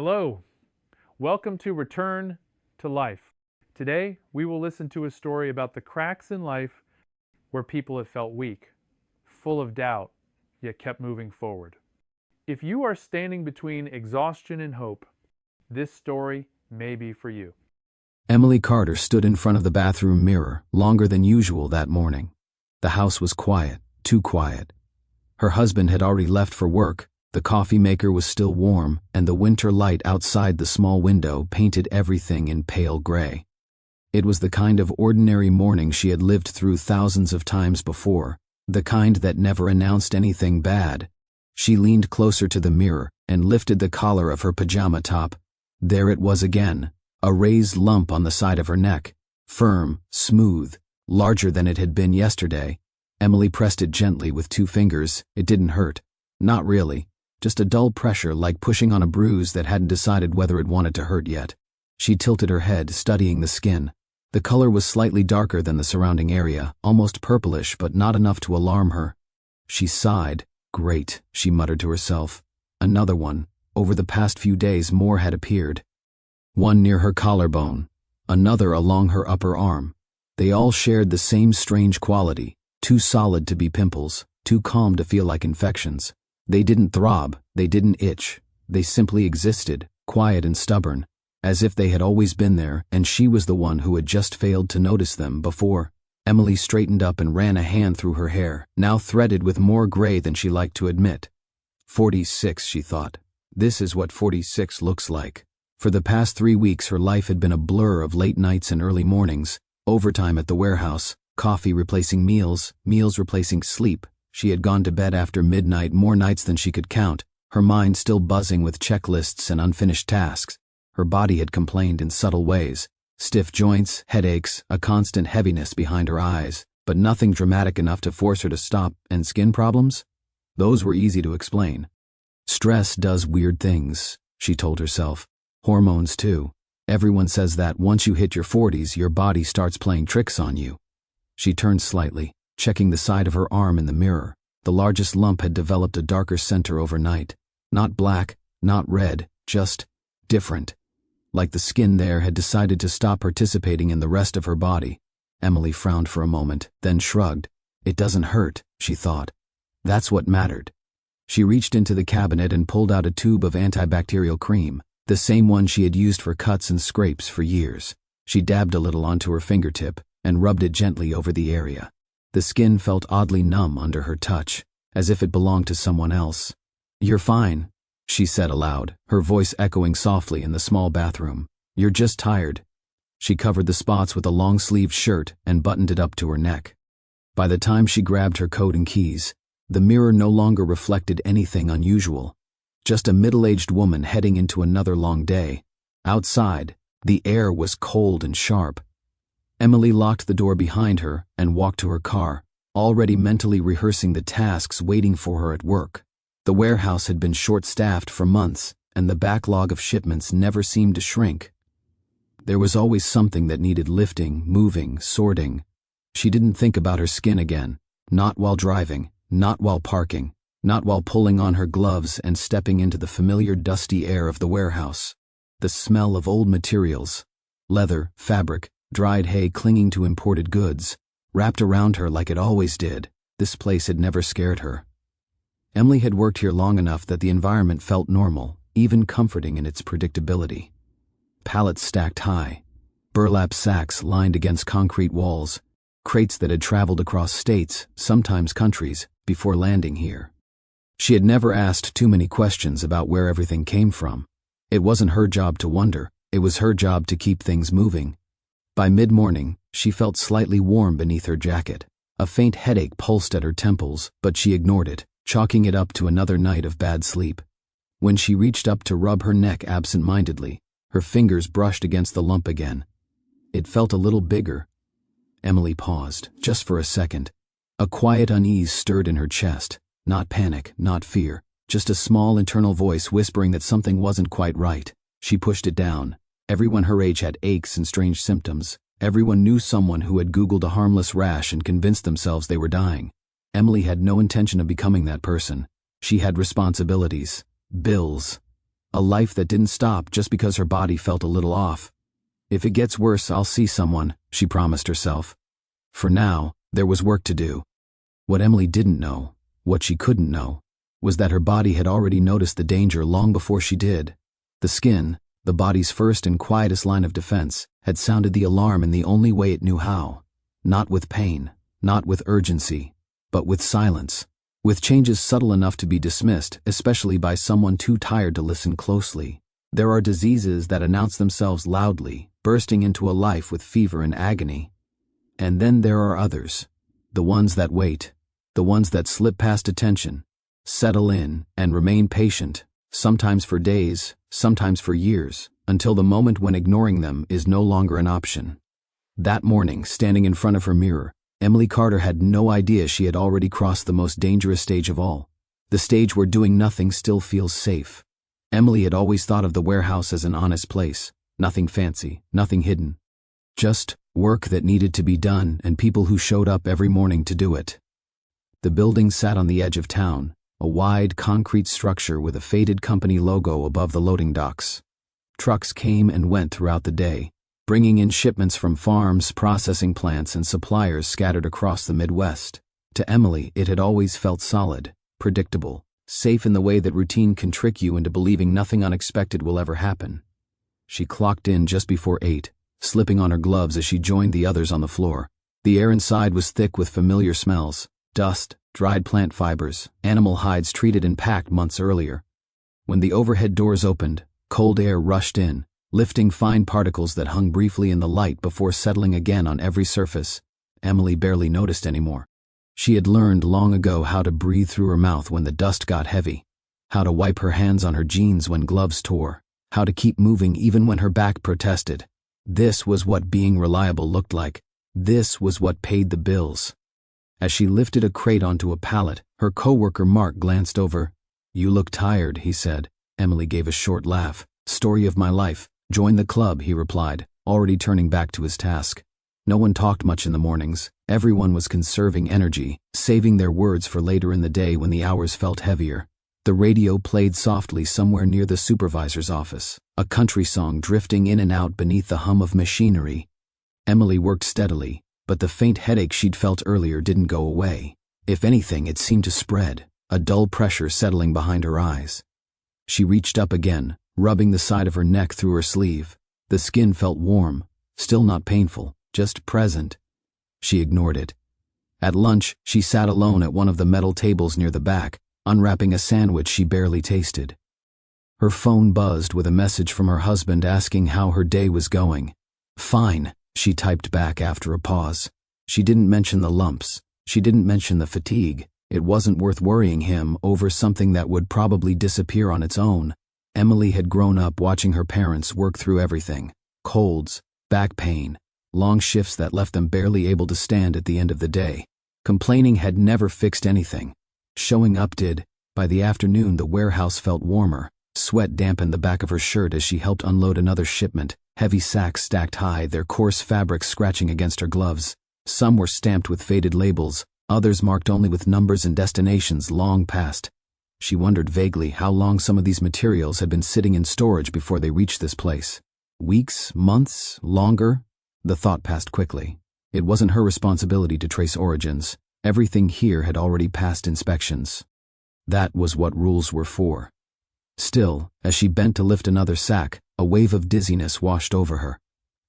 Hello, welcome to Return to Life. Today, we will listen to a story about the cracks in life where people have felt weak, full of doubt, yet kept moving forward. If you are standing between exhaustion and hope, this story may be for you. Emily Carter stood in front of the bathroom mirror longer than usual that morning. The house was quiet, too quiet. Her husband had already left for work, the coffee maker was still warm, and the winter light outside the small window painted everything in pale gray. It was the kind of ordinary morning she had lived through thousands of times before, the kind that never announced anything bad. She leaned closer to the mirror and lifted the collar of her pajama top. There it was again, a raised lump on the side of her neck, firm, smooth, larger than it had been yesterday. Emily pressed it gently with 2 fingers. It didn't hurt. Not really. Just a dull pressure like pushing on a bruise that hadn't decided whether it wanted to hurt yet. She tilted her head, studying the skin. The color was slightly darker than the surrounding area, almost purplish, but not enough to alarm her. She sighed. Great, she muttered to herself. Another one. Over the past few days, more had appeared. One near her collarbone, another along her upper arm. They all shared the same strange quality, too solid to be pimples, too calm to feel like infections. They didn't throb, they didn't itch, they simply existed, quiet and stubborn, as if they had always been there and she was the one who had just failed to notice them before. Emily straightened up and ran a hand through her hair, now threaded with more gray than she liked to admit. 46, she thought. This is what 46 looks like. For the past 3 weeks her life had been a blur of late nights and early mornings, overtime at the warehouse, coffee replacing meals, meals replacing sleep. She had gone to bed after midnight more nights than she could count, her mind still buzzing with checklists and unfinished tasks. Her body had complained in subtle ways. Stiff joints, headaches, a constant heaviness behind her eyes, but nothing dramatic enough to force her to stop. And skin problems? Those were easy to explain. Stress does weird things, she told herself. Hormones too. Everyone says that once you hit your 40s, your body starts playing tricks on you. She turned slightly, checking the side of her arm in the mirror. The largest lump had developed a darker center overnight. Not black, not red, just different. Like the skin there had decided to stop participating in the rest of her body. Emily frowned for a moment, then shrugged. It doesn't hurt, she thought. That's what mattered. She reached into the cabinet and pulled out a tube of antibacterial cream, the same one she had used for cuts and scrapes for years. She dabbed a little onto her fingertip and rubbed it gently over the area. The skin felt oddly numb under her touch, as if it belonged to someone else. You're fine, she said aloud, her voice echoing softly in the small bathroom. You're just tired. She covered the spots with a long-sleeved shirt and buttoned it up to her neck. By the time she grabbed her coat and keys, the mirror no longer reflected anything unusual. Just a middle-aged woman heading into another long day. Outside, the air was cold and sharp. Emily locked the door behind her and walked to her car, already mentally rehearsing the tasks waiting for her at work. The warehouse had been short-staffed for months, and the backlog of shipments never seemed to shrink. There was always something that needed lifting, moving, sorting. She didn't think about her skin again, not while driving, not while parking, not while pulling on her gloves and stepping into the familiar dusty air of the warehouse. The smell of old materials, leather, fabric, dried hay clinging to imported goods, wrapped around her like it always did. This place had never scared her. Emily had worked here long enough that the environment felt normal, even comforting in its predictability. Pallets stacked high, burlap sacks lined against concrete walls, crates that had traveled across states, sometimes countries, before landing here. She had never asked too many questions about where everything came from. It wasn't her job to wonder, it was her job to keep things moving. By mid-morning, she felt slightly warm beneath her jacket. A faint headache pulsed at her temples, but she ignored it, chalking it up to another night of bad sleep. When she reached up to rub her neck absent-mindedly, her fingers brushed against the lump again. It felt a little bigger. Emily paused, just for a second. A quiet unease stirred in her chest. Not panic, not fear, just a small internal voice whispering that something wasn't quite right. She pushed it down. Everyone her age had aches and strange symptoms. Everyone knew someone who had Googled a harmless rash and convinced themselves they were dying. Emily had no intention of becoming that person. She had responsibilities, bills. A life that didn't stop just because her body felt a little off. If it gets worse, I'll see someone, she promised herself. For now, there was work to do. What Emily didn't know, what she couldn't know, was that her body had already noticed the danger long before she did. The skin, the body's first and quietest line of defense, had sounded the alarm in the only way it knew how. Not with pain, not with urgency, but with silence. With changes subtle enough to be dismissed, especially by someone too tired to listen closely. There are diseases that announce themselves loudly, bursting into a life with fever and agony. And then there are others. The ones that wait. The ones that slip past attention, settle in, and remain patient, sometimes for days, sometimes for years, until the moment when ignoring them is no longer an option. That morning, standing in front of her mirror, Emily Carter had no idea she had already crossed the most dangerous stage of all, the stage where doing nothing still feels safe. Emily had always thought of the warehouse as an honest place, nothing fancy, nothing hidden. Just work that needed to be done and people who showed up every morning to do it. The building sat on the edge of town, a wide concrete structure with a faded company logo above the loading docks. Trucks came and went throughout the day, bringing in shipments from farms, processing plants, and suppliers scattered across the Midwest. To Emily, it had always felt solid, predictable, safe in the way that routine can trick you into believing nothing unexpected will ever happen. She clocked in just before 8, slipping on her gloves as she joined the others on the floor. The air inside was thick with familiar smells. Dust, dried plant fibers, animal hides treated and packed months earlier. When the overhead doors opened, cold air rushed in, lifting fine particles that hung briefly in the light before settling again on every surface. Emily barely noticed anymore. She had learned long ago how to breathe through her mouth when the dust got heavy, how to wipe her hands on her jeans when gloves tore, how to keep moving even when her back protested. This was what being reliable looked like. This was what paid the bills. As she lifted a crate onto a pallet, her coworker Mark glanced over. "You look tired," he said. Emily gave a short laugh. "Story of my life. Join the club," he replied, already turning back to his task. No one talked much in the mornings. Everyone was conserving energy, saving their words for later in the day when the hours felt heavier. The radio played softly somewhere near the supervisor's office, a country song drifting in and out beneath the hum of machinery. Emily worked steadily, but the faint headache she'd felt earlier didn't go away. If anything, it seemed to spread, a dull pressure settling behind her eyes. She reached up again, rubbing the side of her neck through her sleeve. The skin felt warm, still not painful, just present. She ignored it. At lunch, she sat alone at one of the metal tables near the back, unwrapping a sandwich she barely tasted. Her phone buzzed with a message from her husband asking how her day was going. "Fine," she typed back after a pause. She didn't mention the lumps. She didn't mention the fatigue. It wasn't worth worrying him over something that would probably disappear on its own. Emily had grown up watching her parents work through everything. Colds, back pain, long shifts that left them barely able to stand at the end of the day. Complaining had never fixed anything. Showing up did. By the afternoon, the warehouse felt warmer. Sweat dampened the back of her shirt as she helped unload another shipment. Heavy sacks stacked high, their coarse fabrics scratching against her gloves. Some were stamped with faded labels, others marked only with numbers and destinations long past. She wondered vaguely how long some of these materials had been sitting in storage before they reached this place. Weeks, months, longer? The thought passed quickly. It wasn't her responsibility to trace origins. Everything here had already passed inspections. That was what rules were for. Still, as she bent to lift another sack, a wave of dizziness washed over her.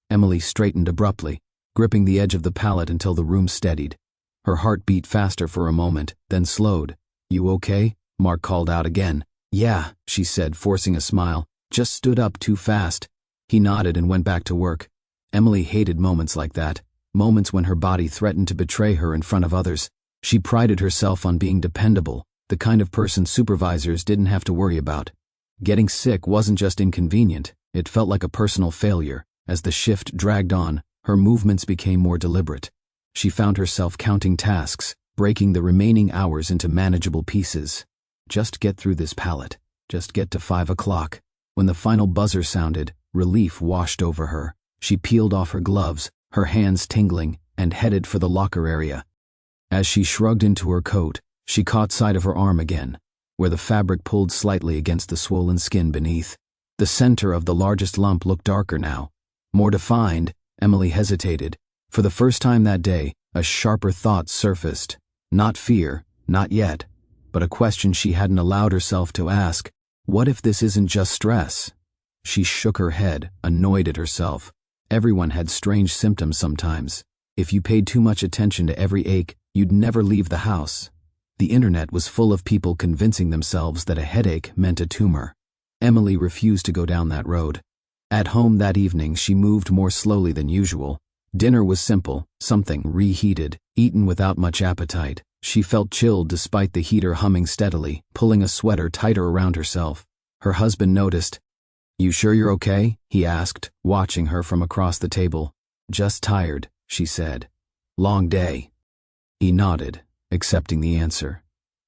Emily straightened abruptly, gripping the edge of the pallet until the room steadied. Her heart beat faster for a moment, then slowed. "You okay?" Mark called out again. "Yeah," she said, forcing a smile. "Just stood up too fast." He nodded and went back to work. Emily hated moments like that, moments when her body threatened to betray her in front of others. She prided herself on being dependable, the kind of person supervisors didn't have to worry about. Getting sick wasn't just inconvenient, it felt like a personal failure. As the shift dragged on, her movements became more deliberate. She found herself counting tasks, breaking the remaining hours into manageable pieces. Just get through this pallet. Just get to 5 o'clock. When the final buzzer sounded, relief washed over her. She peeled off her gloves, her hands tingling, and headed for the locker area. As she shrugged into her coat, she caught sight of her arm again. where the fabric pulled slightly against the swollen skin beneath. The center of the largest lump looked darker now. More defined. Emily hesitated. For the first time that day, a sharper thought surfaced. Not fear, not yet, but a question she hadn't allowed herself to ask. What if this isn't just stress? She shook her head, annoyed at herself. Everyone had strange symptoms sometimes. If you paid too much attention to every ache, you'd never leave the house. The internet was full of people convincing themselves that a headache meant a tumor. Emily refused to go down that road. At home that evening, she moved more slowly than usual. Dinner was simple, something reheated, eaten without much appetite. She felt chilled despite the heater humming steadily, pulling a sweater tighter around herself. Her husband noticed. "You sure you're okay?" he asked, watching her from across the table. "Just tired," she said. "Long day." He nodded, accepting the answer.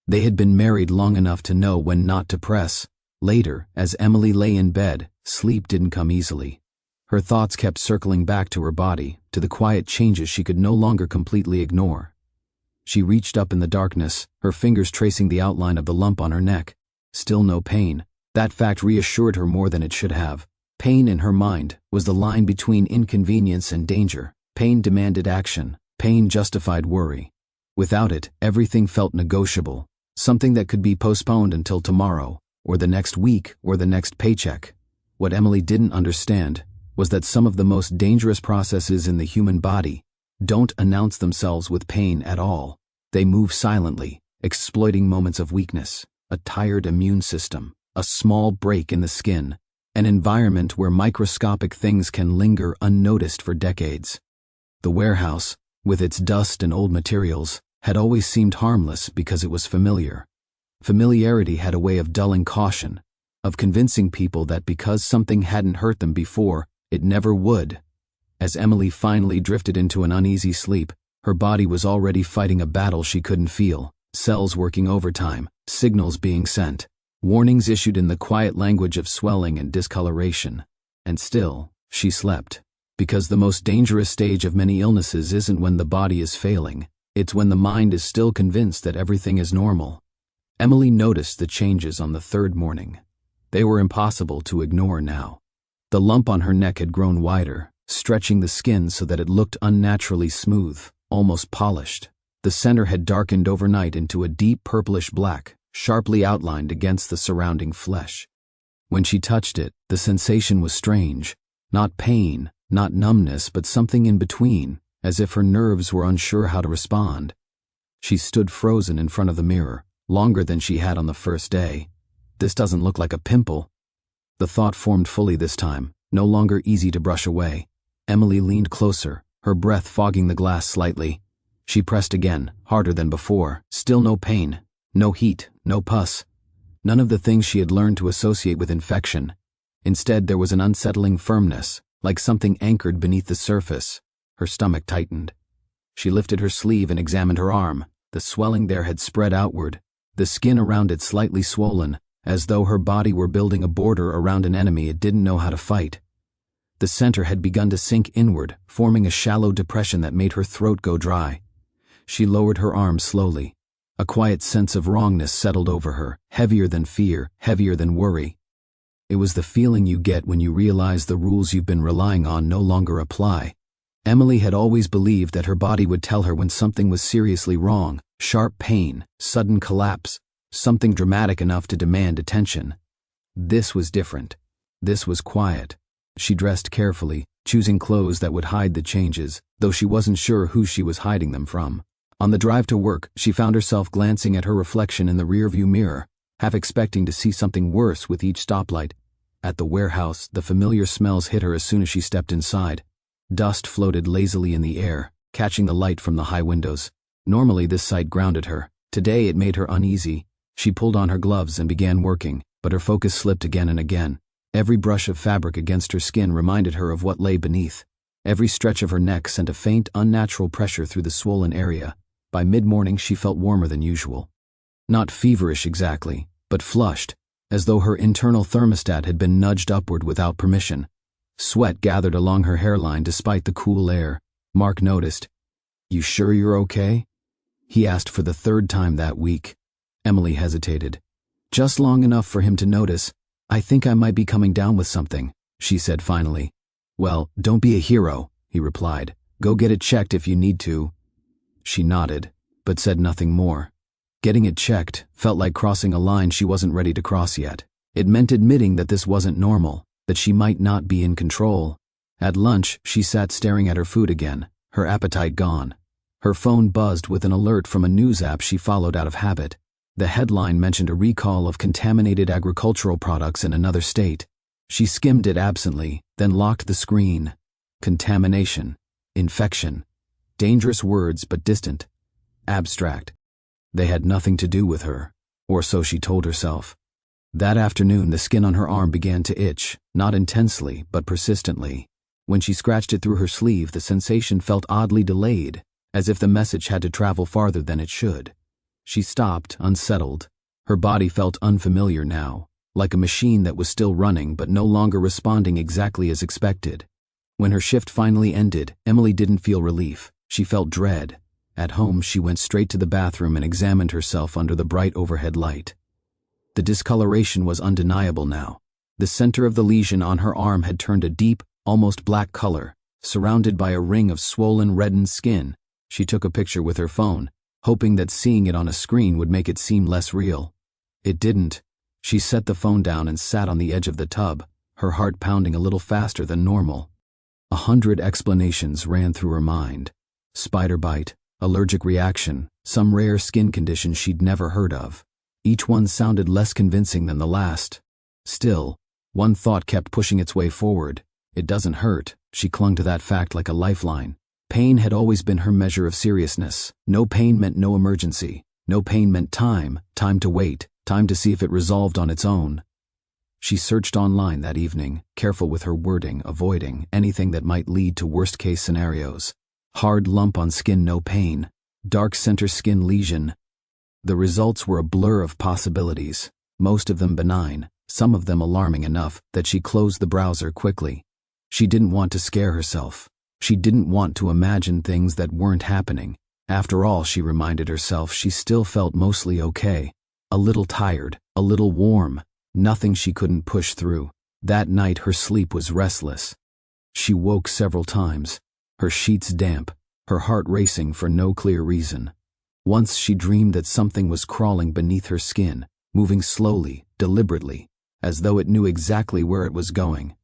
They had been married long enough to know when not to press. Later, as Emily lay in bed, sleep didn't come easily. Her thoughts kept circling back to her body, to the quiet changes she could no longer completely ignore. She reached up in the darkness, her fingers tracing the outline of the lump on her neck. Still no pain. That fact reassured her more than it should have. Pain in her mind was the line between inconvenience and danger. Pain demanded action. Pain justified worry. Without it, everything felt negotiable, something that could be postponed until tomorrow, or the next week, or the next paycheck. What Emily didn't understand was that some of the most dangerous processes in the human body don't announce themselves with pain at all. They move silently, exploiting moments of weakness, a tired immune system, a small break in the skin, an environment where microscopic things can linger unnoticed for decades. The warehouse, with its dust and old materials, had always seemed harmless because it was familiar. Familiarity had a way of dulling caution, of convincing people that because something hadn't hurt them before, it never would. As Emily finally drifted into an uneasy sleep, her body was already fighting a battle she couldn't feel, cells working overtime, signals being sent, warnings issued in the quiet language of swelling and discoloration. And still, she slept. Because the most dangerous stage of many illnesses isn't when the body is failing, it's when the mind is still convinced that everything is normal. Emily noticed the changes on the third morning. They were impossible to ignore now. The lump on her neck had grown wider, stretching the skin so that it looked unnaturally smooth, almost polished. The center had darkened overnight into a deep purplish black, sharply outlined against the surrounding flesh. When she touched it, the sensation was strange. Not pain, not numbness, but something in between, as if her nerves were unsure how to respond. She stood frozen in front of the mirror, longer than she had on the first day. This doesn't look like a pimple. The thought formed fully this time, no longer easy to brush away. Emily leaned closer, her breath fogging the glass slightly. She pressed again, harder than before. Still no pain, no heat, no pus. None of the things she had learned to associate with infection. Instead, there was an unsettling firmness, like something anchored beneath the surface. Her stomach tightened. She lifted her sleeve and examined her arm. The swelling there had spread outward, the skin around it slightly swollen, as though her body were building a border around an enemy it didn't know how to fight. The center had begun to sink inward, forming a shallow depression that made her throat go dry. She lowered her arm slowly. A quiet sense of wrongness settled over her, heavier than fear, heavier than worry. It was the feeling you get when you realize the rules you've been relying on no longer apply. Emily had always believed that her body would tell her when something was seriously wrong, sharp pain, sudden collapse, something dramatic enough to demand attention. This was different. This was quiet. She dressed carefully, choosing clothes that would hide the changes, though she wasn't sure who she was hiding them from. On the drive to work, she found herself glancing at her reflection in the rearview mirror, half expecting to see something worse with each stoplight. At the warehouse, the familiar smells hit her as soon as she stepped inside. Dust floated lazily in the air, catching the light from the high windows. Normally this sight grounded her. Today it made her uneasy. She pulled on her gloves and began working, but her focus slipped again and again. Every brush of fabric against her skin reminded her of what lay beneath. Every stretch of her neck sent a faint, unnatural pressure through the swollen area. By mid-morning she felt warmer than usual. Not feverish exactly, but flushed, as though her internal thermostat had been nudged upward without permission. Sweat gathered along her hairline despite the cool air. Mark noticed. "You sure you're okay?" he asked for the third time that week. Emily hesitated. Just long enough for him to notice. "I think I might be coming down with something," she said finally. "Well, don't be a hero," he replied. "Go get it checked if you need to." She nodded, but said nothing more. Getting it checked felt like crossing a line she wasn't ready to cross yet. It meant admitting that this wasn't normal, that she might not be in control. At lunch, she sat staring at her food again, her appetite gone. Her phone buzzed with an alert from a news app she followed out of habit. The headline mentioned a recall of contaminated agricultural products in another state. She skimmed it absently, then locked the screen. Contamination. Infection. Dangerous words, but distant. Abstract. They had nothing to do with her, or so she told herself. That afternoon, the skin on her arm began to itch, not intensely, but persistently. When she scratched it through her sleeve, the sensation felt oddly delayed, as if the message had to travel farther than it should. She stopped, unsettled. Her body felt unfamiliar now, like a machine that was still running but no longer responding exactly as expected. When her shift finally ended, Emily didn't feel relief. She felt dread. At home, she went straight to the bathroom and examined herself under the bright overhead light. The discoloration was undeniable now. The center of the lesion on her arm had turned a deep, almost black color, surrounded by a ring of swollen, reddened skin. She took a picture with her phone, hoping that seeing it on a screen would make it seem less real. It didn't. She set the phone down and sat on the edge of the tub, her heart pounding a little faster than normal. 100 explanations ran through her mind. Spider bite, allergic reaction, some rare skin condition she'd never heard of. Each one sounded less convincing than the last. Still, one thought kept pushing its way forward. It doesn't hurt. She clung to that fact like a lifeline. Pain had always been her measure of seriousness. No pain meant no emergency. No pain meant time to wait, time to see if it resolved on its own. She searched online that evening, careful with her wording, avoiding anything that might lead to worst-case scenarios. Hard lump on skin, no pain. Dark center skin lesion. The results were a blur of possibilities, most of them benign, some of them alarming enough that she closed the browser quickly. She didn't want to scare herself. She didn't want to imagine things that weren't happening. After all, she reminded herself, she still felt mostly okay. A little tired, a little warm, nothing she couldn't push through. That night her sleep was restless. She woke several times, her sheets damp, her heart racing for no clear reason. Once she dreamed that something was crawling beneath her skin, moving slowly, deliberately, as though it knew exactly where it was going.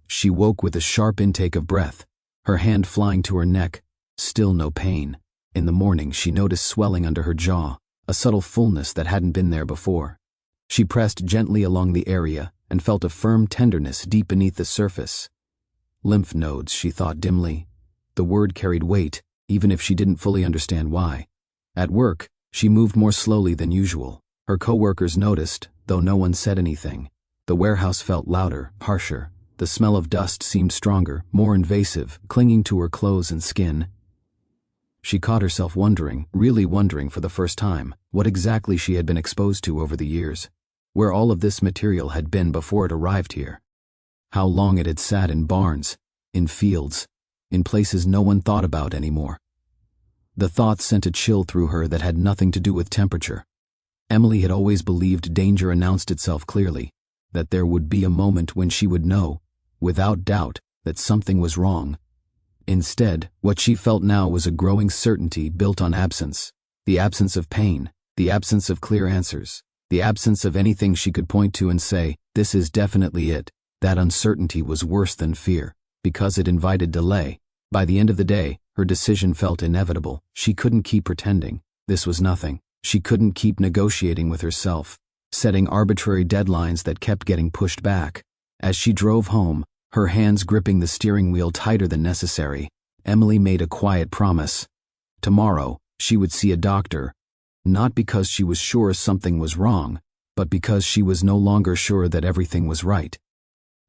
She woke with a sharp intake of breath, her hand flying to her neck. Still no pain. In the morning, she noticed swelling under her jaw, a subtle fullness that hadn't been there before. She pressed gently along the area and felt a firm tenderness deep beneath the surface. Lymph nodes, she thought dimly. The word carried weight, even if she didn't fully understand why. At work, she moved more slowly than usual. Her co-workers noticed, though no one said anything. The warehouse felt louder, harsher. The smell of dust seemed stronger, more invasive, clinging to her clothes and skin. She caught herself wondering, really wondering for the first time, what exactly she had been exposed to over the years, where all of this material had been before it arrived here. How long it had sat in barns, in fields, in places no one thought about anymore. The thought sent a chill through her that had nothing to do with temperature. Emily had always believed danger announced itself clearly, that there would be a moment when she would know, without doubt, that something was wrong. Instead, what she felt now was a growing certainty built on absence. The absence of pain, the absence of clear answers, the absence of anything she could point to and say, "This is definitely it." That uncertainty was worse than fear, because it invited delay. By the end of the day, her decision felt inevitable. She couldn't keep pretending. This was nothing. She couldn't keep negotiating with herself, setting arbitrary deadlines that kept getting pushed back. As she drove home, her hands gripping the steering wheel tighter than necessary, Emily made a quiet promise. Tomorrow, she would see a doctor, not because she was sure something was wrong, but because she was no longer sure that everything was right.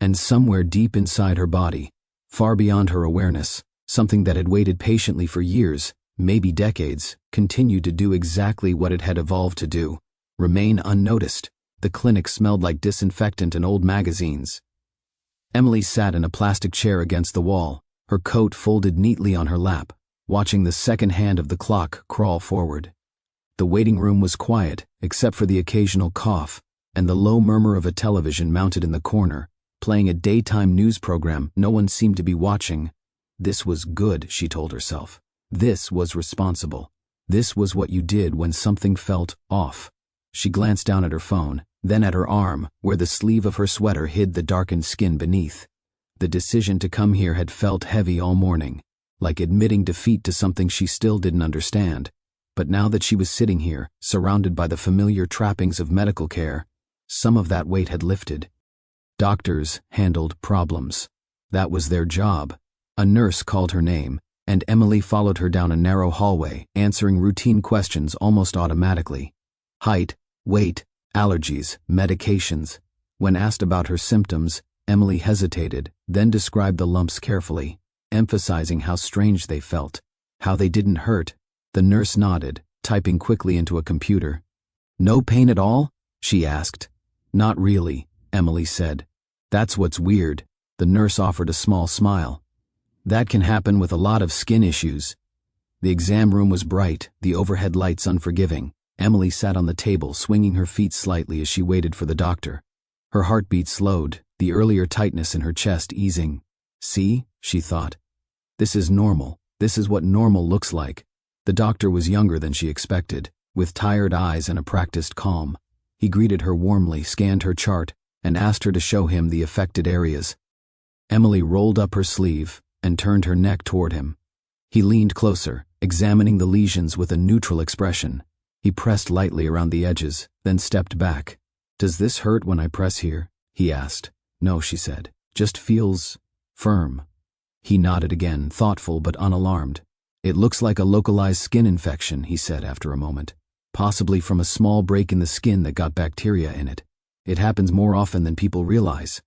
And somewhere deep inside her body, far beyond her awareness, something that had waited patiently for years, maybe decades, continued to do exactly what it had evolved to do: remain unnoticed. The clinic smelled like disinfectant and old magazines. Emily sat in a plastic chair against the wall, her coat folded neatly on her lap, watching the second hand of the clock crawl forward. The waiting room was quiet, except for the occasional cough and the low murmur of a television mounted in the corner, playing a daytime news program no one seemed to be watching. This was good, she told herself. This was responsible. This was what you did when something felt off. She glanced down at her phone, then at her arm, where the sleeve of her sweater hid the darkened skin beneath. The decision to come here had felt heavy all morning, like admitting defeat to something she still didn't understand. But now that she was sitting here, surrounded by the familiar trappings of medical care, some of that weight had lifted. Doctors handled problems. That was their job. A nurse called her name, and Emily followed her down a narrow hallway, answering routine questions almost automatically. Height, weight, allergies, medications. When asked about her symptoms, Emily hesitated, then described the lumps carefully, emphasizing how strange they felt, how they didn't hurt. The nurse nodded, typing quickly into a computer. "No pain at all?" she asked. "Not really," Emily said. "That's what's weird." The nurse offered a small smile. "That can happen with a lot of skin issues." The exam room was bright, the overhead lights unforgiving. Emily sat on the table, swinging her feet slightly as she waited for the doctor. Her heartbeat slowed, the earlier tightness in her chest easing. "See," she thought. "This is normal. This is what normal looks like." The doctor was younger than she expected, with tired eyes and a practiced calm. He greeted her warmly, scanned her chart, and asked her to show him the affected areas. Emily rolled up her sleeve and turned her neck toward him. He leaned closer, examining the lesions with a neutral expression. He pressed lightly around the edges, then stepped back. "Does this hurt when I press here?" he asked. "No," she said. "Just feels firm." He nodded again, thoughtful but unalarmed. "It looks like a localized skin infection," he said after a moment. "Possibly from a small break in the skin that got bacteria in it. It happens more often than people realize."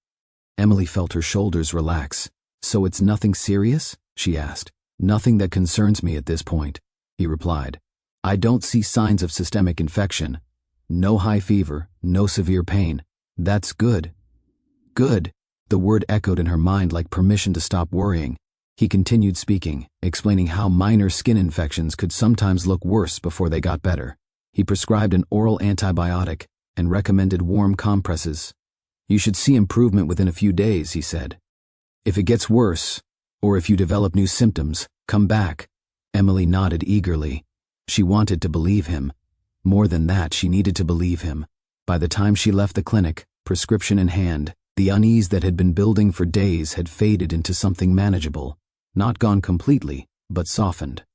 Emily felt her shoulders relax. "So it's nothing serious?" she asked. "Nothing that concerns me at this point," he replied. "I don't see signs of systemic infection. No high fever, no severe pain. That's good." "Good." The word echoed in her mind like permission to stop worrying. He continued speaking, explaining how minor skin infections could sometimes look worse before they got better. He prescribed an oral antibiotic and recommended warm compresses. "You should see improvement within a few days," he said. "If it gets worse, or if you develop new symptoms, come back." Emily nodded eagerly. She wanted to believe him. More than that, she needed to believe him. By the time she left the clinic, prescription in hand, the unease that had been building for days had faded into something manageable. Not gone completely, but softened.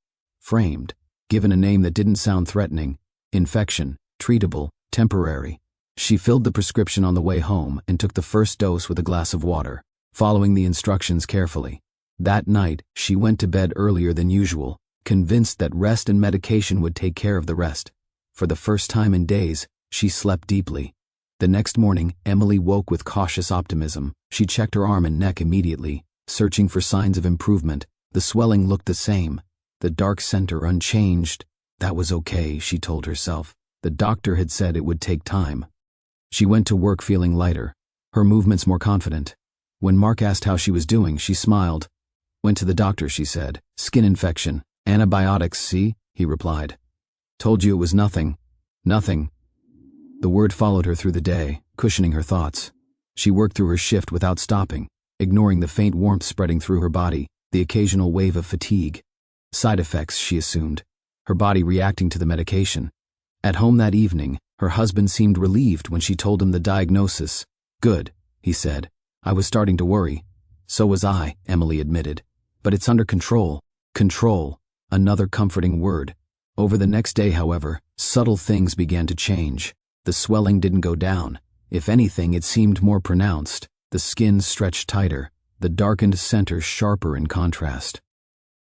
Framed, given a name that didn't sound threatening. Infection, treatable, temporary. She filled the prescription on the way home and took the first dose with a glass of water, following the instructions carefully. That night, she went to bed earlier than usual, convinced that rest and medication would take care of the rest. For the first time in days, she slept deeply. The next morning, Emily woke with cautious optimism. She checked her arm and neck immediately, searching for signs of improvement. The swelling looked the same, the dark center unchanged. That was okay, she told herself. The doctor had said it would take time. She went to work feeling lighter, her movements more confident. When Mark asked how she was doing, she smiled. "Went to the doctor," she said. "Skin infection. Antibiotics, see?" he replied. "Told you it was nothing." "Nothing." The word followed her through the day, cushioning her thoughts. She worked through her shift without stopping, ignoring the faint warmth spreading through her body, the occasional wave of fatigue. Side effects, she assumed, her body reacting to the medication. At home that evening, her husband seemed relieved when she told him the diagnosis. "Good," he said. "I was starting to worry." "So was I," Emily admitted. "But it's under control." Control, another comforting word. Over the next day, however, subtle things began to change. The swelling didn't go down. If anything, it seemed more pronounced. The skin stretched tighter, the darkened center sharper in contrast.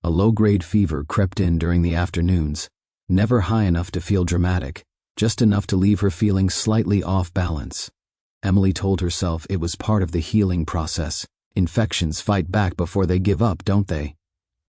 A low-grade fever crept in during the afternoons, never high enough to feel dramatic, just enough to leave her feeling slightly off balance. Emily told herself it was part of the healing process. Infections fight back before they give up, don't they?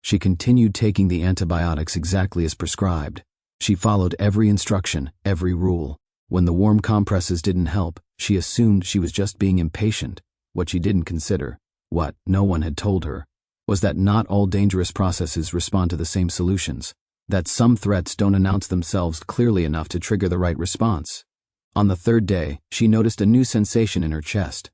She continued taking the antibiotics exactly as prescribed. She followed every instruction, every rule. When the warm compresses didn't help, she assumed she was just being impatient. What she didn't consider, what no one had told her, was that not all dangerous processes respond to the same solutions. that some threats don't announce themselves clearly enough to trigger the right response. On the third day, she noticed a new sensation in her chest.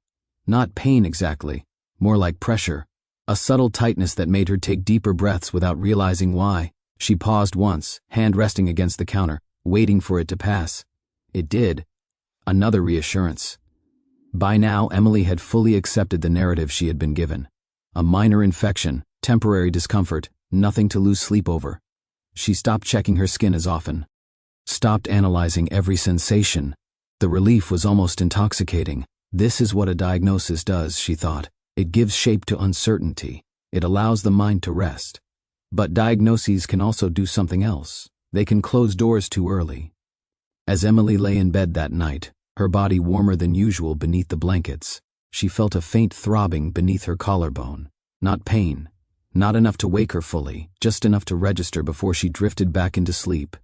Not pain exactly, more like pressure, a subtle tightness that made her take deeper breaths without realizing why. She paused once, hand resting against the counter, waiting for it to pass. It did. Another reassurance. By now, Emily had fully accepted the narrative she had been given. A minor infection, temporary discomfort, nothing to lose sleep over. She stopped checking her skin as often. Stopped analyzing every sensation. The relief was almost intoxicating. This is what a diagnosis does, she thought. It gives shape to uncertainty. It allows the mind to rest. But diagnoses can also do something else. They can close doors too early. As Emily lay in bed that night, her body warmer than usual beneath the blankets, she felt a faint throbbing beneath her collarbone. Not pain. Not enough to wake her fully, just enough to register before she drifted back into sleep.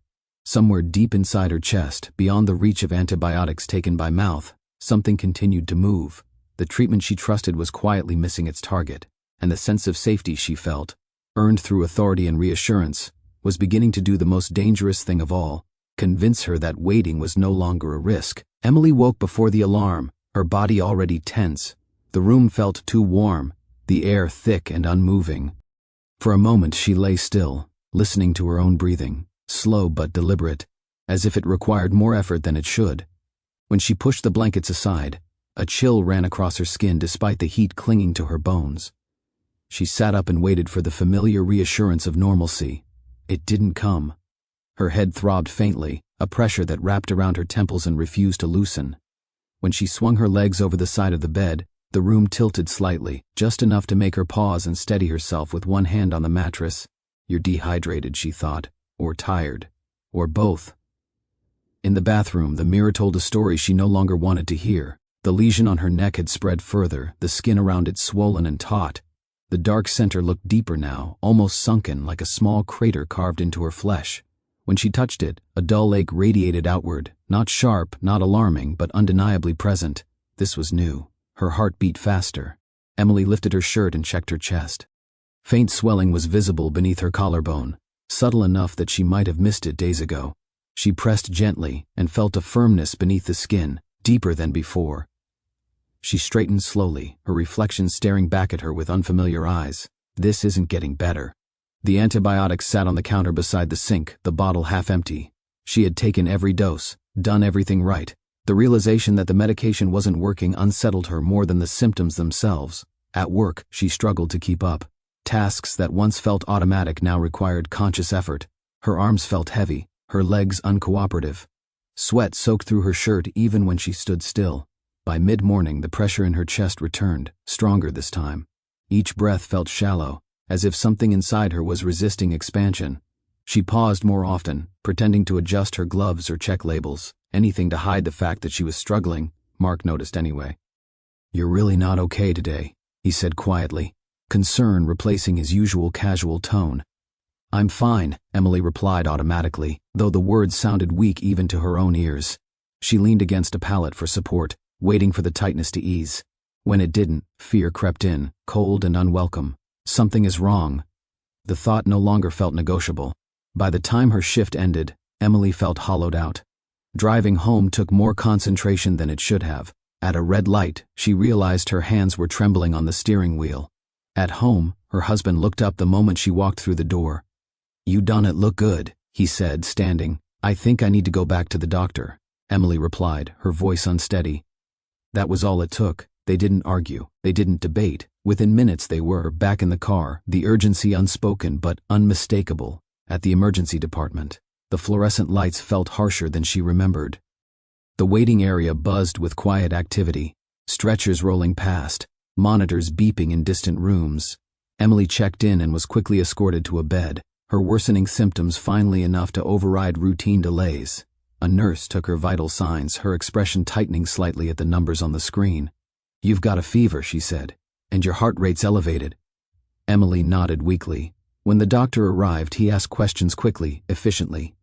Somewhere deep inside her chest, beyond the reach of antibiotics taken by mouth, something continued to move. The treatment she trusted was quietly missing its target, and the sense of safety she felt, earned through authority and reassurance, was beginning to do the most dangerous thing of all, convince her that waiting was no longer a risk. Emily woke before the alarm, her body already tense. The room felt too warm, the air thick and unmoving. For a moment she lay still, listening to her own breathing, slow but deliberate, as if it required more effort than it should. When she pushed the blankets aside, a chill ran across her skin despite the heat clinging to her bones. She sat up and waited for the familiar reassurance of normalcy. It didn't come. Her head throbbed faintly, a pressure that wrapped around her temples and refused to loosen. When she swung her legs over the side of the bed, the room tilted slightly, just enough to make her pause and steady herself with one hand on the mattress. You're dehydrated, she thought, or tired, or both. In the bathroom, the mirror told a story she no longer wanted to hear. The lesion on her neck had spread further, the skin around it swollen and taut. The dark center looked deeper now, almost sunken, like a small crater carved into her flesh. When she touched it, a dull ache radiated outward, not sharp, not alarming, but undeniably present. This was new. Her heart beat faster. Emily lifted her shirt and checked her chest. Faint swelling was visible beneath her collarbone, subtle enough that she might have missed it days ago. She pressed gently and felt a firmness beneath the skin, deeper than before. She straightened slowly, her reflection staring back at her with unfamiliar eyes. This isn't getting better. The antibiotics sat on the counter beside the sink, the bottle half empty. She had taken every dose, done everything right. The realization that the medication wasn't working unsettled her more than the symptoms themselves. At work, she struggled to keep up. Tasks that once felt automatic now required conscious effort. Her arms felt heavy, her legs uncooperative. Sweat soaked through her shirt even when she stood still. By mid-morning, the pressure in her chest returned, stronger this time. Each breath felt shallow, as if something inside her was resisting expansion. She paused more often, pretending to adjust her gloves or check labels, anything to hide the fact that she was struggling. Mark noticed anyway. "You're really not okay today," he said quietly, concern replacing his usual casual tone. "I'm fine," Emily replied automatically, though the words sounded weak even to her own ears. She leaned against a pallet for support, waiting for the tightness to ease. When it didn't, fear crept in, cold and unwelcome. Something is wrong. The thought no longer felt negotiable. By the time her shift ended, Emily felt hollowed out. Driving home took more concentration than it should have. At a red light, she realized her hands were trembling on the steering wheel. At home, her husband looked up the moment she walked through the door. "You done it look good," he said, standing. "I think I need to go back to the doctor," Emily replied, her voice unsteady. That was all it took. They didn't argue. They didn't debate. Within minutes they were back in the car, the urgency unspoken but unmistakable. At the emergency department, the fluorescent lights felt harsher than she remembered. The waiting area buzzed with quiet activity, stretchers rolling past, monitors beeping in distant rooms. Emily checked in and was quickly escorted to a bed, her worsening symptoms finally enough to override routine delays. A nurse took her vital signs, her expression tightening slightly at the numbers on the screen. "You've got a fever," she said, "and your heart rate's elevated." Emily nodded weakly. When the doctor arrived, he asked questions quickly, efficiently.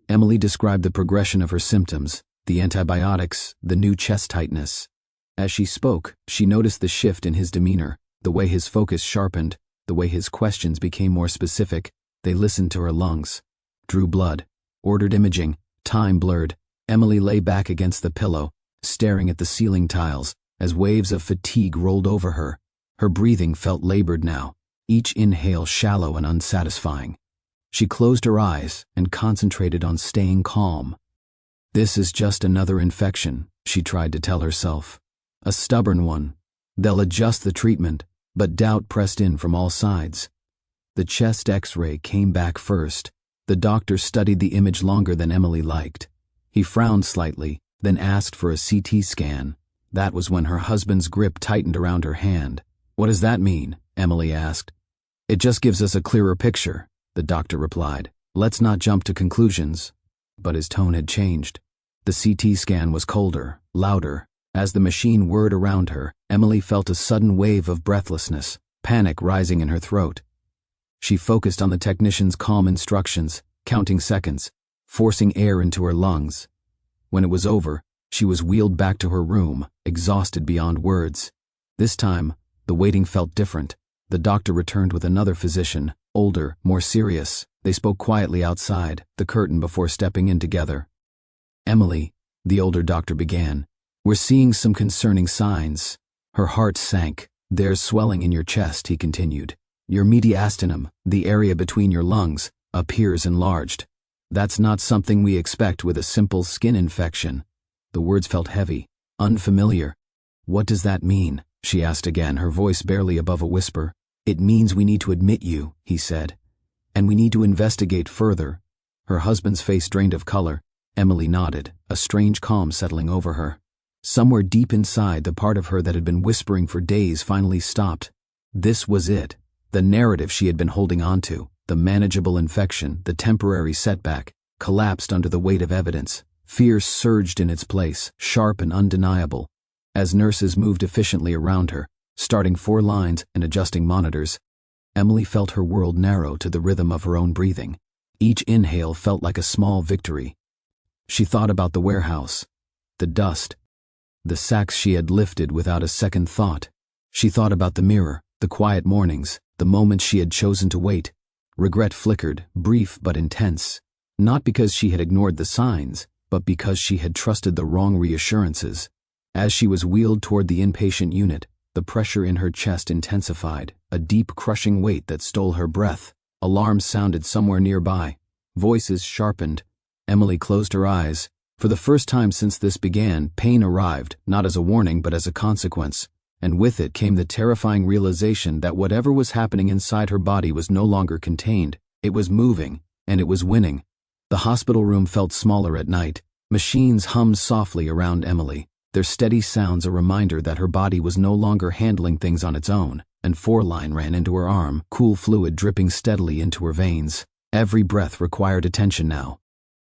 Emily described the progression of her symptoms, the antibiotics, the new chest tightness. As she spoke, she noticed the shift in his demeanor, the way his focus sharpened, the way his questions became more specific. They listened to her lungs, drew blood, ordered imaging. Time blurred. Emily lay back against the pillow, staring at the ceiling tiles as waves of fatigue rolled over her. Her breathing felt labored now, each inhale shallow and unsatisfying. She closed her eyes and concentrated on staying calm. This is just another infection, she tried to tell herself. A stubborn one. They'll adjust the treatment, but doubt pressed in from all sides. The chest X-ray came back first. The doctor studied the image longer than Emily liked. He frowned slightly, then asked for a CT scan. That was when her husband's grip tightened around her hand. "What does that mean?" Emily asked. "It just gives us a clearer picture," the doctor replied. "Let's not jump to conclusions." But his tone had changed. The CT scan was colder, louder. As the machine whirred around her, Emily felt a sudden wave of breathlessness, panic rising in her throat. She focused on the technician's calm instructions, counting seconds, forcing air into her lungs. When it was over, she was wheeled back to her room, exhausted beyond words. This time, the waiting felt different. The doctor returned with another physician, older, more serious. They spoke quietly outside the curtain before stepping in together. "Emily," the older doctor began, "we're seeing some concerning signs." Her heart sank. "There's swelling in your chest," he continued. "Your mediastinum, the area between your lungs, appears enlarged. That's not something we expect with a simple skin infection." The words felt heavy, unfamiliar. "What does that mean?" she asked again, her voice barely above a whisper. "It means we need to admit you," he said. "And we need to investigate further." Her husband's face drained of color. Emily nodded, a strange calm settling over her. Somewhere deep inside, the part of her that had been whispering for days finally stopped. This was it. The narrative she had been holding on to, the manageable infection, the temporary setback, collapsed under the weight of evidence. Fear surged in its place, sharp and undeniable. As nurses moved efficiently around her, starting 4 lines and adjusting monitors, Emily felt her world narrow to the rhythm of her own breathing. Each inhale felt like a small victory. She thought about the warehouse, the dust, the sacks she had lifted without a second thought. She thought about the mirror, the quiet mornings, the moments she had chosen to wait. Regret flickered, brief but intense, not because she had ignored the signs, but because she had trusted the wrong reassurances. As she was wheeled toward the inpatient unit, the pressure in her chest intensified, a deep, crushing weight that stole her breath. Alarms sounded somewhere nearby. Voices sharpened. Emily closed her eyes. For the first time since this began, pain arrived, not as a warning but as a consequence. And with it came the terrifying realization that whatever was happening inside her body was no longer contained. It was moving, and it was winning. The hospital room felt smaller at night. Machines hummed softly around Emily, their steady sounds a reminder that her body was no longer handling things on its own. And 4-line ran into her arm, cool fluid dripping steadily into her veins. Every breath required attention now.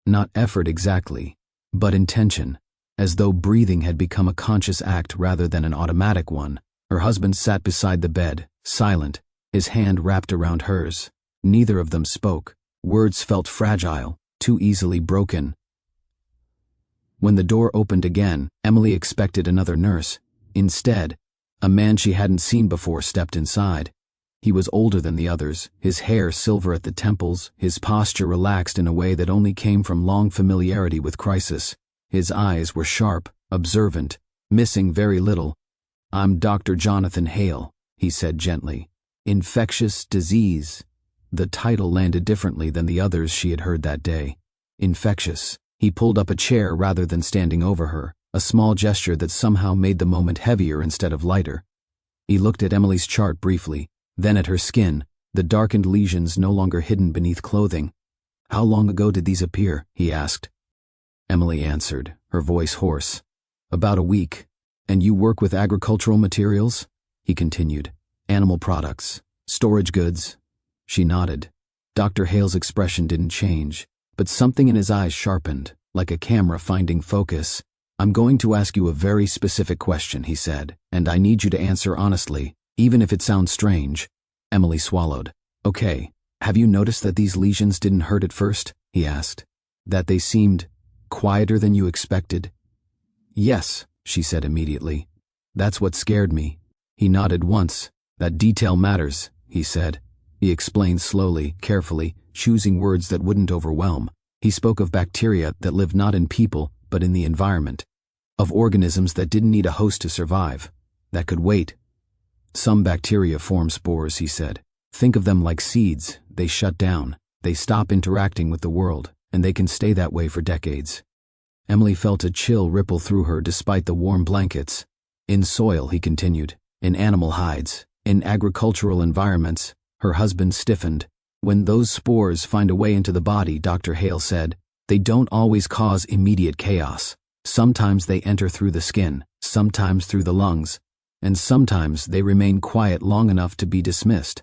Not effort exactly, but intention. As though breathing had become a conscious act rather than an automatic one. Her husband sat beside the bed, silent, his hand wrapped around hers. Neither of them spoke. Words felt fragile, too easily broken. When the door opened again, Emily expected another nurse. Instead, a man she hadn't seen before stepped inside. He was older than the others, his hair silver at the temples, his posture relaxed in a way that only came from long familiarity with crisis. His eyes were sharp, observant, missing very little. "I'm Dr. Jonathan Hale," he said gently. "Infectious disease." The title landed differently than the others she had heard that day. Infectious. He pulled up a chair rather than standing over her, a small gesture that somehow made the moment heavier instead of lighter. He looked at Emily's chart briefly, then at her skin, the darkened lesions no longer hidden beneath clothing. "How long ago did these appear?" he asked. Emily answered, her voice hoarse. "About a week. And you work with agricultural materials?" he continued. "Animal products, storage goods?" She nodded. Dr. Hale's expression didn't change, but something in his eyes sharpened, like a camera finding focus. "I'm going to ask you a very specific question," he said, "and I need you to answer honestly, even if it sounds strange." Emily swallowed. "Okay, have you noticed that these lesions didn't hurt at first?" he asked. "That they seemed quieter than you expected?" "Yes," she said immediately. "That's what scared me." He nodded once. "That detail matters," he said. he explained slowly, carefully, choosing words that wouldn't overwhelm. He spoke of bacteria that live not in people, but in the environment. Of organisms that didn't need a host to survive, that could wait. Some bacteria form spores, he said. Think of them like seeds. They shut down. They stop interacting with the world, and they can stay that way for decades. Emily felt a chill ripple through her despite the warm blankets. In soil, he continued, in animal hides, in agricultural environments. Her husband stiffened. When those spores find a way into the body, Dr. Hale said, they don't always cause immediate chaos. Sometimes they enter through the skin, sometimes through the lungs, and sometimes they remain quiet long enough to be dismissed.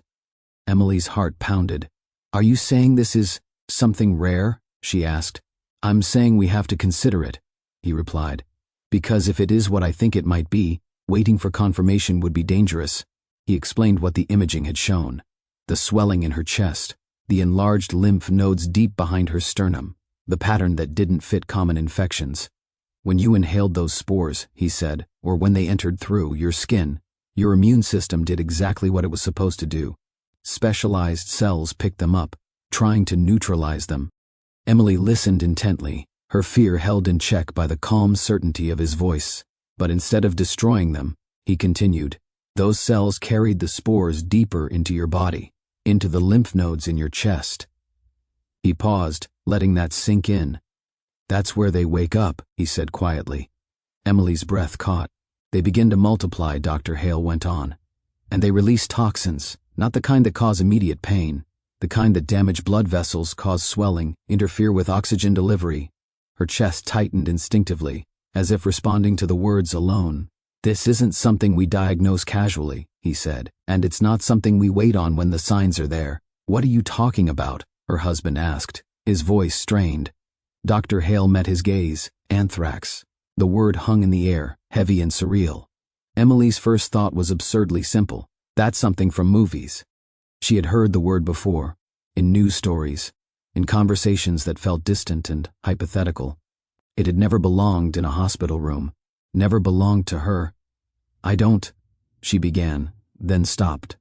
Emily's heart pounded. Are you saying this is something rare? She asked. I'm saying we have to consider it, he replied. Because if it is what I think it might be, waiting for confirmation would be dangerous. He explained what the imaging had shown. The swelling in her chest, the enlarged lymph nodes deep behind her sternum, the pattern that didn't fit common infections. When you inhaled those spores, he said, or when they entered through your skin, your immune system did exactly what it was supposed to do. Specialized cells picked them up, trying to neutralize them. Emily listened intently, her fear held in check by the calm certainty of his voice. But instead of destroying them, he continued, those cells carried the spores deeper into your body, into the lymph nodes in your chest. He paused, letting that sink in. That's where they wake up, he said quietly. Emily's breath caught. They begin to multiply, Dr. Hale went on. And they release toxins, not the kind that cause immediate pain, the kind that damage blood vessels, cause swelling, interfere with oxygen delivery. Her chest tightened instinctively, as if responding to the words alone. This isn't something we diagnose casually, he said, and it's not something we wait on when the signs are there. What are you talking about? Her husband asked, his voice strained. Dr. Hale met his gaze. Anthrax. The word hung in the air, heavy and surreal. Emily's first thought was absurdly simple. That's something from movies. She had heard the word before, in news stories, in conversations that felt distant and hypothetical. It had never belonged in a hospital room, never belonged to her. I don't, she began, then stopped.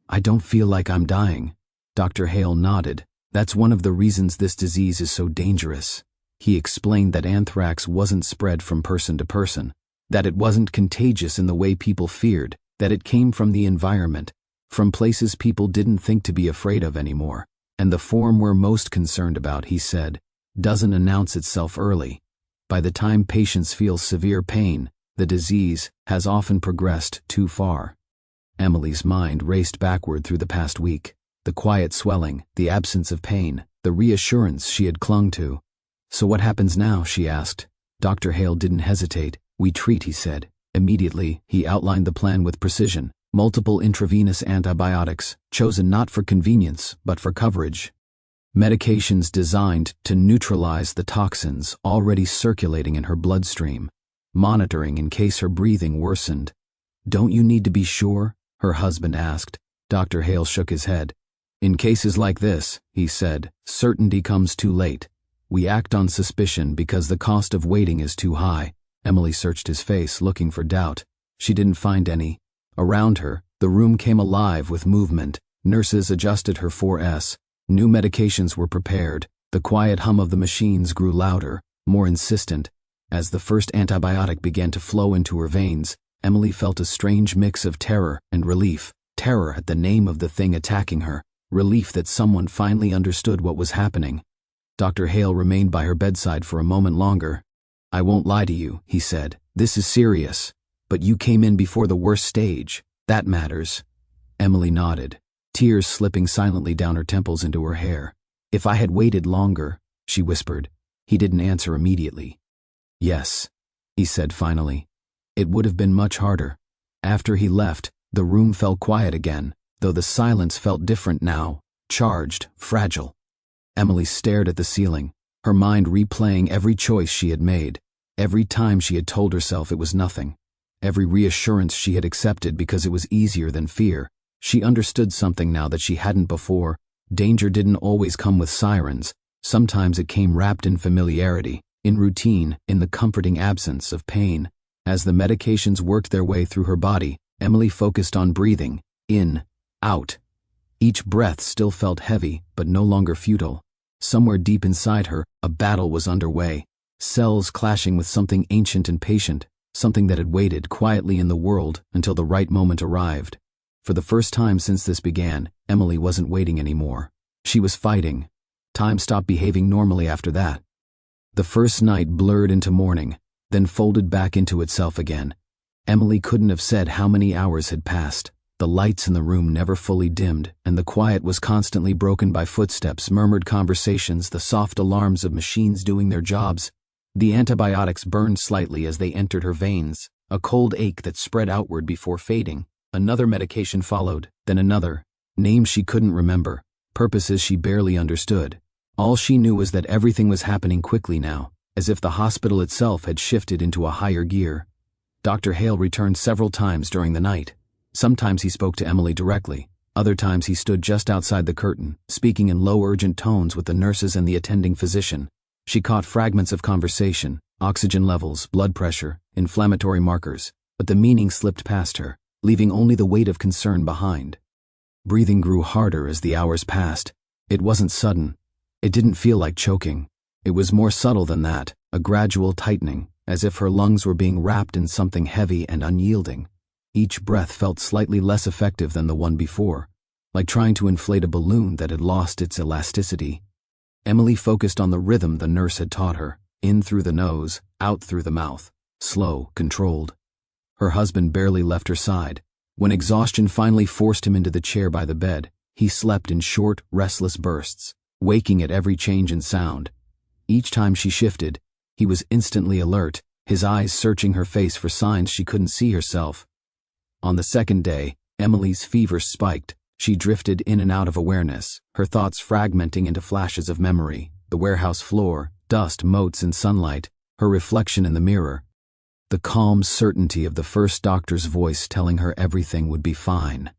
I don't feel like I'm dying. Dr. Hale nodded. That's one of the reasons this disease is so dangerous. He explained that anthrax wasn't spread from person to person, that it wasn't contagious in the way people feared, that it came from the environment, from places people didn't think to be afraid of anymore. And the form we're most concerned about, he said, doesn't announce itself early. By the time patients feel severe pain, the disease has often progressed too far. Emily's mind raced backward through the past week. The quiet swelling, the absence of pain, the reassurance she had clung to. So what happens now, she asked. Dr. Hale didn't hesitate. We treat, he said. Immediately, he outlined the plan with precision. Multiple intravenous antibiotics, chosen not for convenience, but for coverage. Medications designed to neutralize the toxins already circulating in her bloodstream. Monitoring in case her breathing worsened. Don't you need to be sure? Her husband asked. Dr. Hale shook his head. In cases like this, he said, certainty comes too late. We act on suspicion because the cost of waiting is too high. Emily searched his face, looking for doubt. She didn't find any. Around her, the room came alive with movement. Nurses adjusted her 4S. New medications were prepared. The quiet hum of the machines grew louder, more insistent. As the first antibiotic began to flow into her veins, Emily felt a strange mix of terror and relief. Terror at the name of the thing attacking her. Relief that someone finally understood what was happening. Dr. Hale remained by her bedside for a moment longer. I won't lie to you, he said. This is serious. But you came in before the worst stage. That matters. Emily nodded, tears slipping silently down her temples into her hair. If I had waited longer, she whispered. He didn't answer immediately. Yes, he said finally. It would have been much harder. After he left, the room fell quiet again, though the silence felt different now, charged, fragile. Emily stared at the ceiling, her mind replaying every choice she had made, every time she had told herself it was nothing, every reassurance she had accepted because it was easier than fear. She understood something now that she hadn't before. Danger didn't always come with sirens. Sometimes it came wrapped in familiarity, in routine, in the comforting absence of pain. As the medications worked their way through her body, Emily focused on breathing, in, out. Each breath still felt heavy, but no longer futile. Somewhere deep inside her, a battle was underway, cells clashing with something ancient and patient, something that had waited quietly in the world until the right moment arrived. For the first time since this began, Emily wasn't waiting anymore. She was fighting. Time stopped behaving normally after that. The first night blurred into morning, then folded back into itself again. Emily couldn't have said how many hours had passed. The lights in the room never fully dimmed, and the quiet was constantly broken by footsteps, murmured conversations, the soft alarms of machines doing their jobs. The antibiotics burned slightly as they entered her veins, a cold ache that spread outward before fading. Another medication followed, then another. Names she couldn't remember, purposes she barely understood. All she knew was that everything was happening quickly now, as if the hospital itself had shifted into a higher gear. Dr. Hale returned several times during the night. Sometimes he spoke to Emily directly. Other times he stood just outside the curtain, speaking in low, urgent tones with the nurses and the attending physician. She caught fragments of conversation, oxygen levels, blood pressure, inflammatory markers, but the meaning slipped past her, leaving only the weight of concern behind. Breathing grew harder as the hours passed. It wasn't sudden. It didn't feel like choking. It was more subtle than that, a gradual tightening, as if her lungs were being wrapped in something heavy and unyielding. Each breath felt slightly less effective than the one before, like trying to inflate a balloon that had lost its elasticity. Emily focused on the rhythm the nurse had taught her, in through the nose, out through the mouth, slow, controlled. Her husband barely left her side. When exhaustion finally forced him into the chair by the bed, he slept in short, restless bursts, waking at every change in sound. Each time she shifted, he was instantly alert, his eyes searching her face for signs she couldn't see herself. On the second day, Emily's fever spiked. She drifted in and out of awareness, her thoughts fragmenting into flashes of memory, the warehouse floor, dust motes in sunlight, her reflection in the mirror. The calm certainty of the first doctor's voice telling her everything would be fine.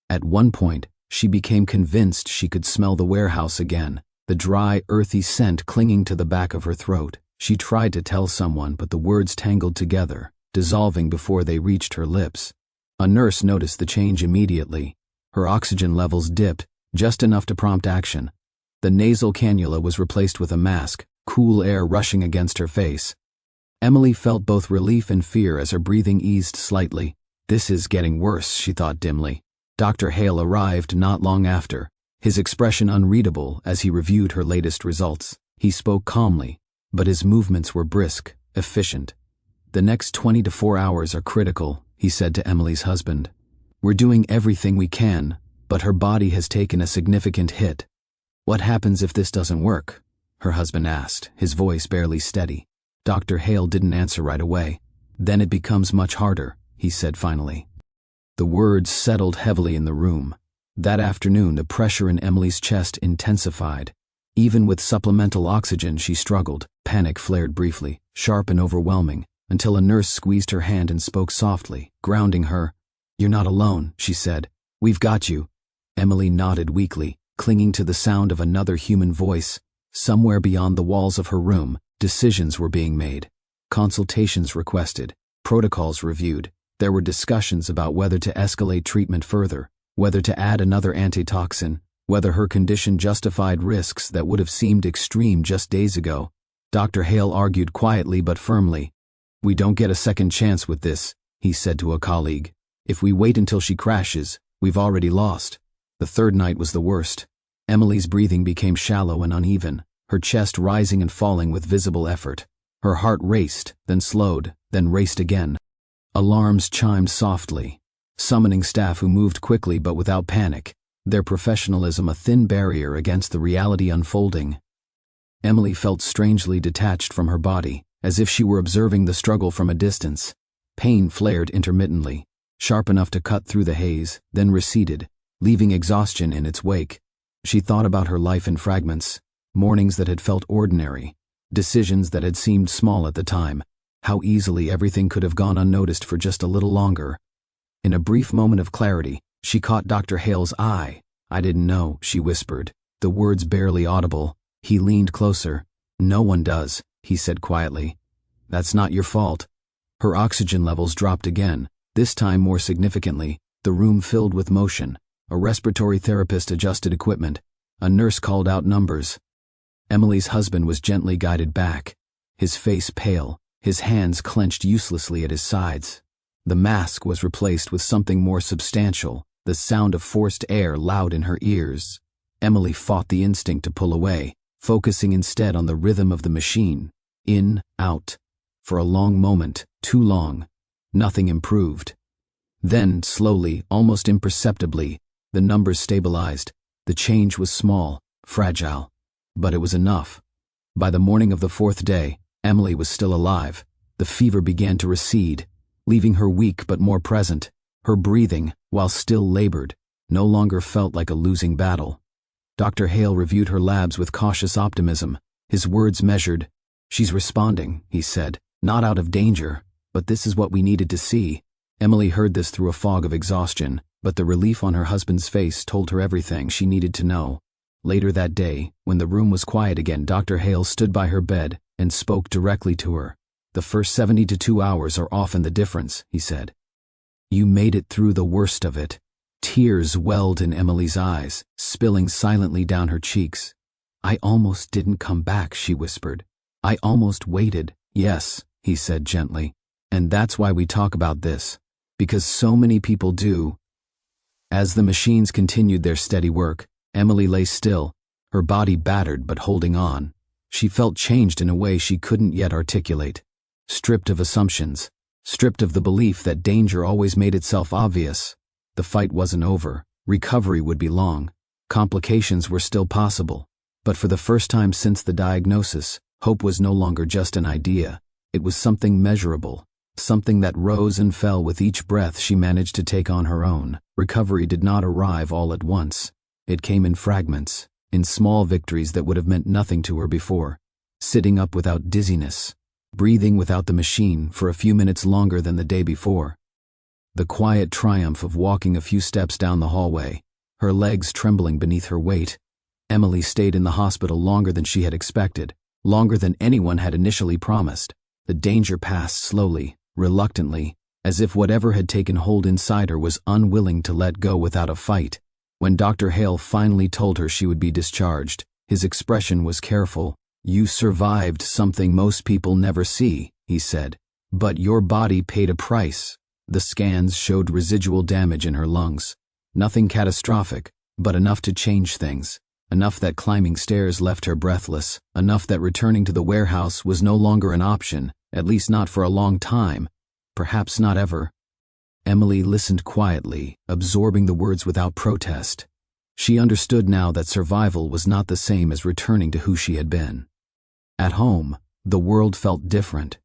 At one point, she became convinced she could smell the warehouse again, the dry, earthy scent clinging to the back of her throat. She tried to tell someone, but the words tangled together, dissolving before they reached her lips. A nurse noticed the change immediately. Her oxygen levels dipped, just enough to prompt action. The nasal cannula was replaced with a mask, cool air rushing against her face. Emily felt both relief and fear as her breathing eased slightly. This is getting worse, she thought dimly. Dr. Hale arrived not long after, his expression unreadable as he reviewed her latest results. He spoke calmly, but his movements were brisk, efficient. "The next 24 hours are critical," he said to Emily's husband. "We're doing everything we can, but her body has taken a significant hit." "What happens if this doesn't work?" her husband asked, his voice barely steady. Dr. Hale didn't answer right away. "Then it becomes much harder," he said finally. The words settled heavily in the room. That afternoon, the pressure in Emily's chest intensified. Even with supplemental oxygen, she struggled. Panic flared briefly, sharp and overwhelming, until a nurse squeezed her hand and spoke softly, grounding her. "You're not alone," she said. "We've got you." Emily nodded weakly, clinging to the sound of another human voice. Somewhere beyond the walls of her room, decisions were being made. Consultations requested, protocols reviewed. There were discussions about whether to escalate treatment further, whether to add another antitoxin, whether her condition justified risks that would have seemed extreme just days ago. Dr. Hale argued quietly but firmly. "We don't get a second chance with this," he said to a colleague. "If we wait until she crashes, we've already lost." The third night was the worst. Emily's breathing became shallow and uneven, her chest rising and falling with visible effort. Her heart raced, then slowed, then raced again. Alarms chimed softly, summoning staff who moved quickly but without panic, their professionalism a thin barrier against the reality unfolding. Emily felt strangely detached from her body, as if she were observing the struggle from a distance. Pain flared intermittently, sharp enough to cut through the haze, then receded, leaving exhaustion in its wake. She thought about her life in fragments, mornings that had felt ordinary, decisions that had seemed small at the time, how easily everything could have gone unnoticed for just a little longer. In a brief moment of clarity, she caught Dr. Hale's eye. "I didn't know," she whispered, the words barely audible. He leaned closer. "No one does," he said quietly. "That's not your fault." Her oxygen levels dropped again, this time more significantly, the room filled with motion. A respiratory therapist adjusted equipment. A nurse called out numbers. Emily's husband was gently guided back, his face pale, his hands clenched uselessly at his sides. The mask was replaced with something more substantial, the sound of forced air loud in her ears. Emily fought the instinct to pull away, focusing instead on the rhythm of the machine. In, out. For a long moment, too long. Nothing improved. Then, slowly, almost imperceptibly, the numbers stabilized. The change was small, fragile. But it was enough. By the morning of the fourth day, Emily was still alive. The fever began to recede, leaving her weak but more present. Her breathing, while still labored, no longer felt like a losing battle. Dr. Hale reviewed her labs with cautious optimism, his words measured. "She's responding," he said, "not out of danger, but this is what we needed to see." Emily heard this through a fog of exhaustion, but the relief on her husband's face told her everything she needed to know. Later that day, when the room was quiet again, Dr. Hale stood by her bed and spoke directly to her. "The first 72 hours are often the difference," he said. "You made it through the worst of it." Tears welled in Emily's eyes, spilling silently down her cheeks. "I almost didn't come back," she whispered. "I almost waited." "Yes," he said gently. "And that's why we talk about this. Because so many people do." As the machines continued their steady work, Emily lay still, her body battered but holding on. She felt changed in a way she couldn't yet articulate. Stripped of assumptions, stripped of the belief that danger always made itself obvious. The fight wasn't over. Recovery would be long. Complications were still possible. But for the first time since the diagnosis, hope was no longer just an idea. It was something measurable, something that rose and fell with each breath she managed to take on her own. Recovery did not arrive all at once. It came in fragments, in small victories that would have meant nothing to her before. Sitting up without dizziness, breathing without the machine for a few minutes longer than the day before. The quiet triumph of walking a few steps down the hallway, her legs trembling beneath her weight. Emily stayed in the hospital longer than she had expected, longer than anyone had initially promised. The danger passed slowly, reluctantly, as if whatever had taken hold inside her was unwilling to let go without a fight. When Dr. Hale finally told her she would be discharged, his expression was careful. "You survived something most people never see," he said. "But your body paid a price." The scans showed residual damage in her lungs. Nothing catastrophic, but enough to change things. Enough that climbing stairs left her breathless. Enough that returning to the warehouse was no longer an option, at least not for a long time. Perhaps not ever. Emily listened quietly, absorbing the words without protest. She understood now that survival was not the same as returning to who she had been. At home, the world felt different.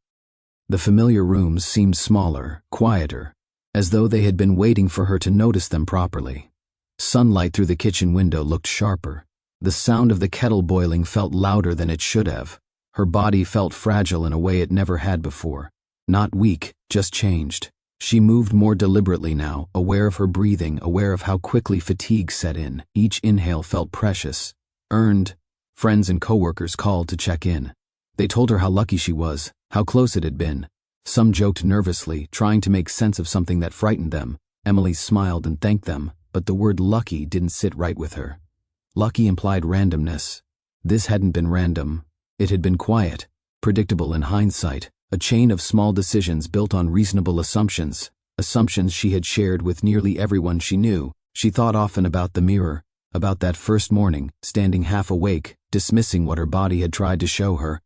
The familiar rooms seemed smaller, quieter, as though they had been waiting for her to notice them properly. Sunlight through the kitchen window looked sharper. The sound of the kettle boiling felt louder than it should have. Her body felt fragile in a way it never had before. Not weak, just changed. She moved more deliberately now, aware of her breathing, aware of how quickly fatigue set in. Each inhale felt precious, earned. Friends and coworkers called to check in. They told her how lucky she was, how close it had been. Some joked nervously, trying to make sense of something that frightened them. Emily smiled and thanked them, but the word lucky didn't sit right with her. Lucky implied randomness. This hadn't been random. It had been quiet, predictable in hindsight, a chain of small decisions built on reasonable assumptions, assumptions she had shared with nearly everyone she knew. She thought often about the mirror, about that first morning, standing half awake, dismissing what her body had tried to show her.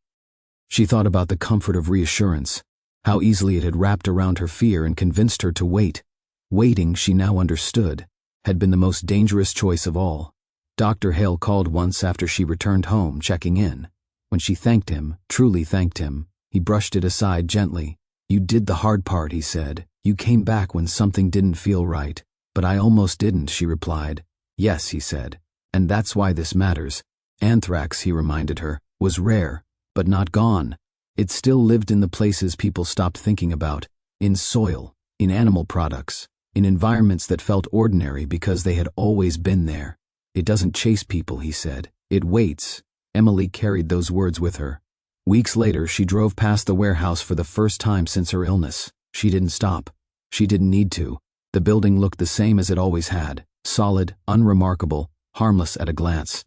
She thought about the comfort of reassurance, how easily it had wrapped around her fear and convinced her to wait. Waiting, she now understood, had been the most dangerous choice of all. Dr. Hale called once after she returned home, checking in. When she thanked him, truly thanked him, he brushed it aside gently. "You did the hard part," he said. "You came back when something didn't feel right." "But I almost didn't," she replied. "Yes," he said. "And that's why this matters." Anthrax, he reminded her, was rare, but not gone. It still lived in the places people stopped thinking about, in soil, in animal products, in environments that felt ordinary because they had always been there. "It doesn't chase people," he said. "It waits." Emily carried those words with her. Weeks later, she drove past the warehouse for the first time since her illness. She didn't stop. She didn't need to. The building looked the same as it always had, solid, unremarkable, harmless at a glance.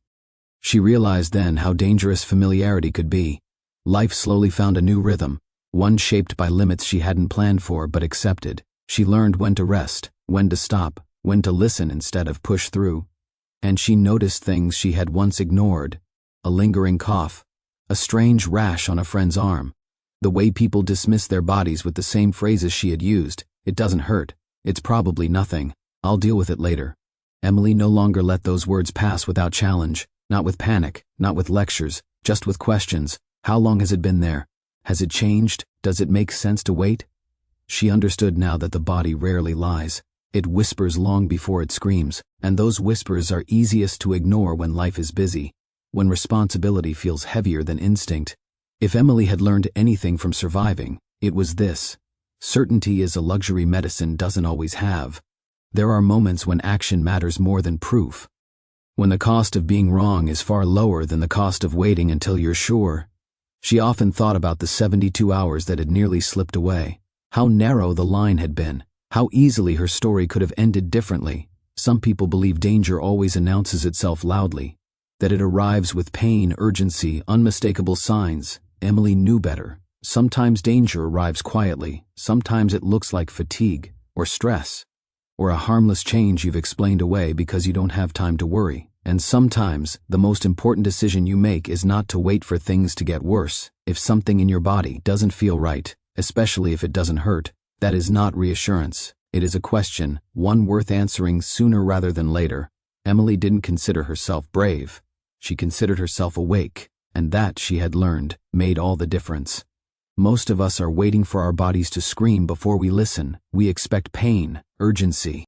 She realized then how dangerous familiarity could be. Life slowly found a new rhythm, one shaped by limits she hadn't planned for but accepted. She learned when to rest, when to stop, when to listen instead of push through. And she noticed things she had once ignored: a lingering cough, a strange rash on a friend's arm, the way people dismissed their bodies with the same phrases she had used: "It doesn't hurt, it's probably nothing, I'll deal with it later." Emily no longer let those words pass without challenge, not with panic, not with lectures, just with questions. How long has it been there? Has it changed? Does it make sense to wait? She understood now that the body rarely lies. It whispers long before it screams, and those whispers are easiest to ignore when life is busy, when responsibility feels heavier than instinct. If Emily had learned anything from surviving, it was this: certainty is a luxury medicine doesn't always have. There are moments when action matters more than proof. When the cost of being wrong is far lower than the cost of waiting until you're sure. She often thought about the 72 hours that had nearly slipped away. How narrow the line had been. How easily her story could have ended differently. Some people believe danger always announces itself loudly, that it arrives with pain, urgency, unmistakable signs. Emily knew better. Sometimes danger arrives quietly. Sometimes it looks like fatigue, or stress, or a harmless change you've explained away because you don't have time to worry. And sometimes, the most important decision you make is not to wait for things to get worse. If something in your body doesn't feel right, especially if it doesn't hurt, that is not reassurance. It is a question, one worth answering sooner rather than later. Emily didn't consider herself brave. She considered herself awake, and that, she had learned, made all the difference. Most of us are waiting for our bodies to scream before we listen. We expect pain, urgency,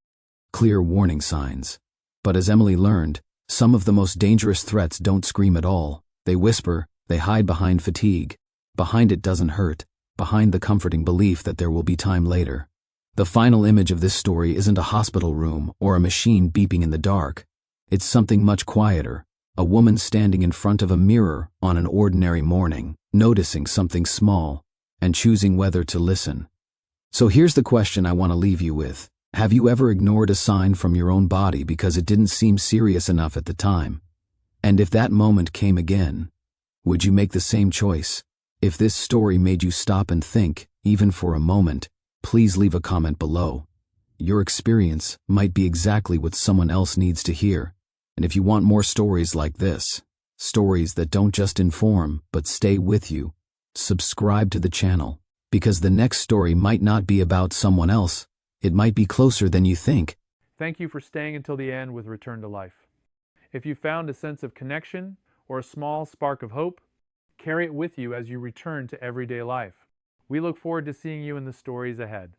clear warning signs. But as Emily learned, some of the most dangerous threats don't scream at all. They whisper, they hide behind fatigue. Behind "it doesn't hurt," behind the comforting belief that there will be time later. The final image of this story isn't a hospital room or a machine beeping in the dark. It's something much quieter. A woman standing in front of a mirror on an ordinary morning, noticing something small, and choosing whether to listen. So here's the question I want to leave you with. Have you ever ignored a sign from your own body because it didn't seem serious enough at the time? And if that moment came again, would you make the same choice? If this story made you stop and think, even for a moment, please leave a comment below. Your experience might be exactly what someone else needs to hear. And if you want more stories like this, stories that don't just inform, but stay with you, subscribe to the channel, because the next story might not be about someone else. It might be closer than you think. Thank you for staying until the end with Return to Life. If you found a sense of connection or a small spark of hope, carry it with you as you return to everyday life. We look forward to seeing you in the stories ahead.